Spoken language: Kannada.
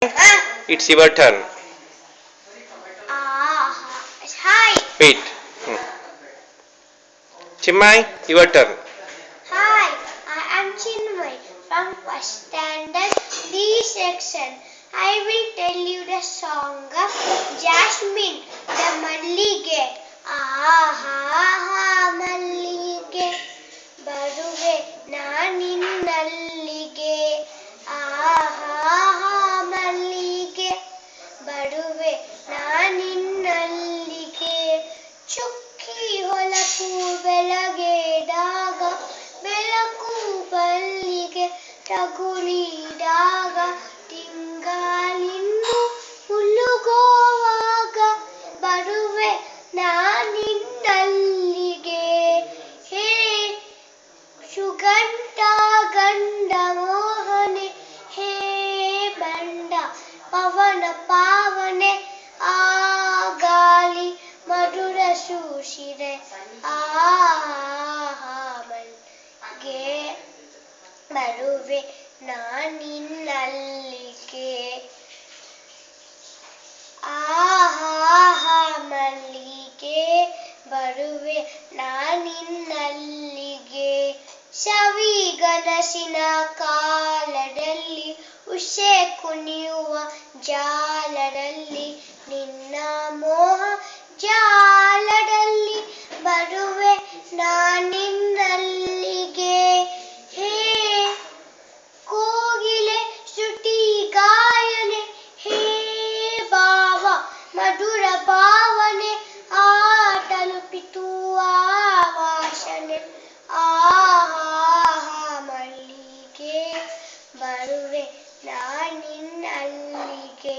It's your turn. Hi. Wait. Chimai, your turn. Hi, I am Chinmay from first standard D section. I will tell you the song of Jasmine, the Mallige. Aha, Mallige, Baruve Naninallige. Aha, Mallige, Baruve Naninallige. ಚುಕ್ಕಿ ಹೊಲಕು ಬೆಳಗೆದಾಗ ಬೆಳಕು ಬಲ್ಲಿಗೆ ತಗುಲಿದಾಗ ತಿಂಗಳಿನ್ನು ಮುಳುಗೋವಾಗ ಬರುವೆ ನಾನಿನ್ನಲ್ಲಿಗೆ ಹೇ ಸುಗಂಧ ಗಂಡ ಮೋಹನೆ ಹೇ ಬಂಡ ಪವನ ಪಾವನೆ ಆ ಗಾಳಿ ಮಧುರ ಸೂಸಿರೆ ಮಲ್ಗೆ ಬರುವೆ ನಾನಿನ್ನಲ್ಲಿಗೆ ಮಲ್ಲಿಗೆ ಬರುವೆ ನಾನಿನ್ನಲ್ಲಿಗೆ ಸವಿಗನಸಿನ ಕಾಲದಲ್ಲಿ ಉಷೆ ಕುಣಿಯುವ ಜಾಲದಲ್ಲಿ ನಿನ್ನ ಮೋಹ ಜಾಲದಲ್ಲಿ ಬರುವೆ ನಾನಿನ್ನಲ್ಲಿಗೆ ಹೇ ಕೋಗಿಲೆ ಶ್ರುತಿ ಗಾಯನೆ ಹೇ ಭಾವ ಮಧುರ ಭಾವನೆ ತಲುಪಿತು ವಾಸನೆ ಮಲ್ಲಿಗೆ ಬರುವೆ ನಾನಿನ್ನಲ್ಲಿಗೆ